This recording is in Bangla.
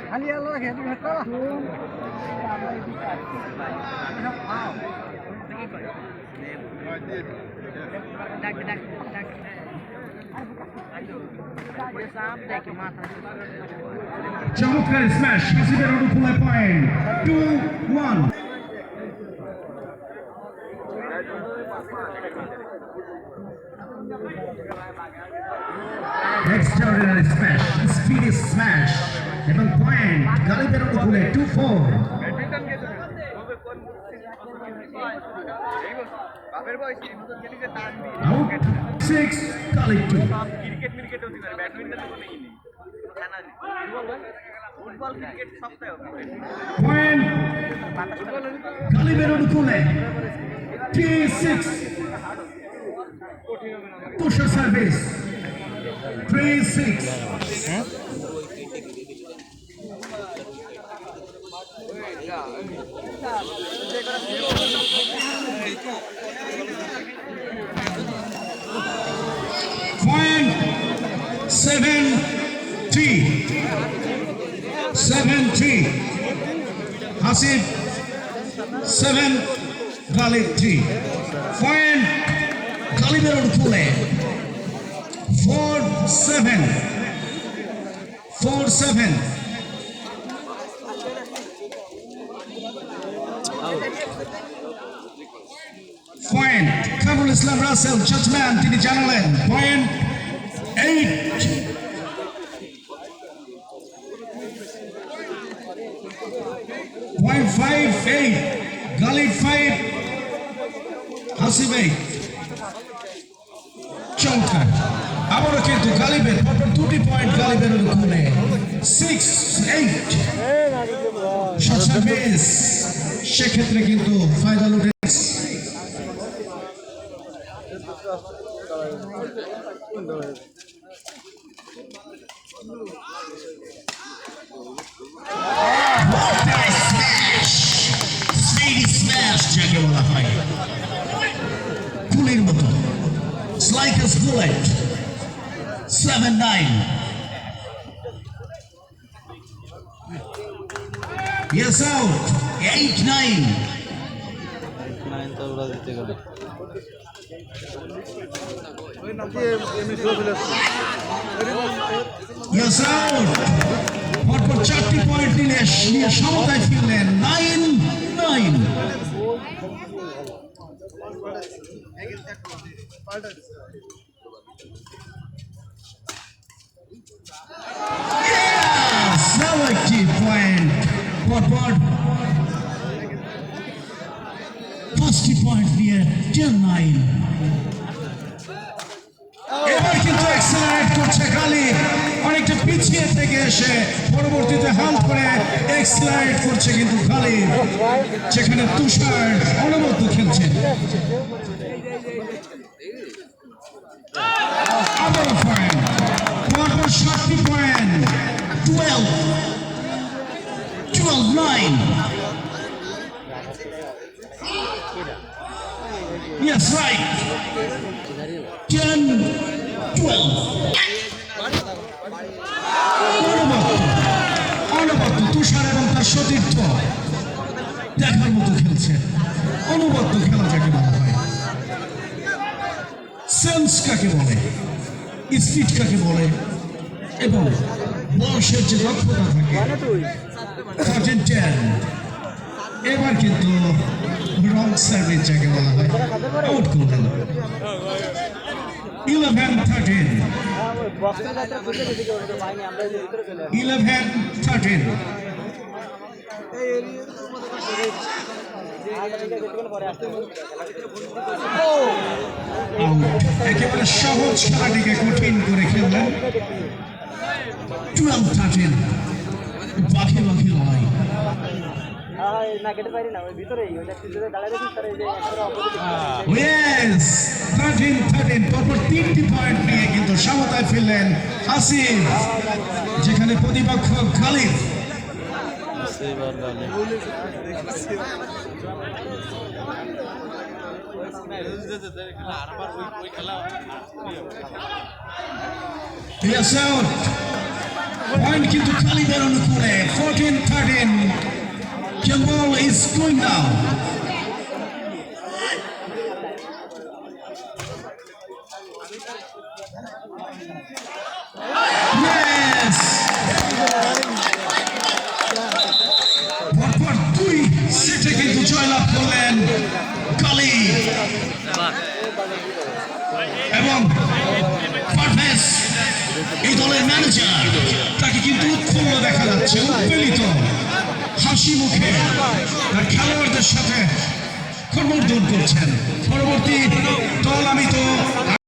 খালি আলো রাখে চমৎকার স্ম্যাশ হাসিবের অনুকূলে point 2-1 extraordinary smash speedy smash এবং পয়েন্ট গালিবের অনুকূলে 2-4 out 6 গালিব 2 ক্রিকেট মিরকেট হতে পারে ব্যাডমিন্টন তো নেই জানা নেই ফুটবল ক্রিকেট সবটাই হবে পয়েন্ট গালিবের অনুকূলে 3-6 তুষার service 3-6 point 7-3 Hasib 7 Galib 3 point Galiber অনুকূলে 4-7 point Kamrul Islam Russell judgeman তিনি জানালেন point 8 point 5-8 Galib 5 Hasib 8 চমৎকার আবারও কিন্তু গালিবের পরপর দুটি পয়েন্ট গালিবের অনুকূলে 6-8 সার্ভিস সেক্ষেত্রে কিন্তু ফায়দা লুটে যাকে বলা হয় গুলির মতো like a bullet 7-9 yes out 8-9 yes out পরপর 4টি পয়েন্ট নিয়ে সমতায় ফিরলেন 9-9 Yes, now a key point. What? 50 point here, 10-9. এবার কিন্তু এক্সেলারেট করছে গালি অনেকটা পিছিয়ে থেকে এসে পরবর্তীতে হাল করে এক্সেলারেট করছে কিন্তু গালি যেখানে তুষার অনবদ্য খেলছেন আবার পয়েন্ট পরপর 7টি পয়েন্ট 12-9 yes right 10-12 অনবদ্য তুষার এবং তার সতীর্থ দেখার মতো খেলছে অনবদ্য খেলা যাকে বলা হয় সেন্স কাকে বলে স্পিড কাকে বলে এবং বয়সের যে দক্ষতা থাকে এবার কিন্তু রং সার্ভিস যাকে বলা হয় আউট করলেন 11-13 একেবারে সহজ খেলাটিকে কঠিন করে খেললেন 12-13 বাকি লড়াই না কেটে পারি না ওই ভিতরেই ওইটা ভিতরে দাঁড়ায় রেখে স্যার এই যে Yes, 13-13 পরপর 3টি পয়েন্ট নিয়ে কিন্তু সমতায় ফিরলেন আসিফ, যেখানে প্রতিপক্ষ খালিদ। Yes, out. পয়েন্ট কিন্তু খালিদের অনুকূলে 14-13. The ball is going down. Yes! পরপর 2 সেটে কিন্তু জয়লাভ করলেন খালিদ এবং পারভেজ এই দলের ম্যানেজার, তাকে কিন্তু উৎফুল্ল দেখা যাচ্ছে, উৎপেলিত হাসি মুখে তার খেলোয়াড়দের সাথে কর্মর্দন করছেন। পরবর্তী দল আমি তো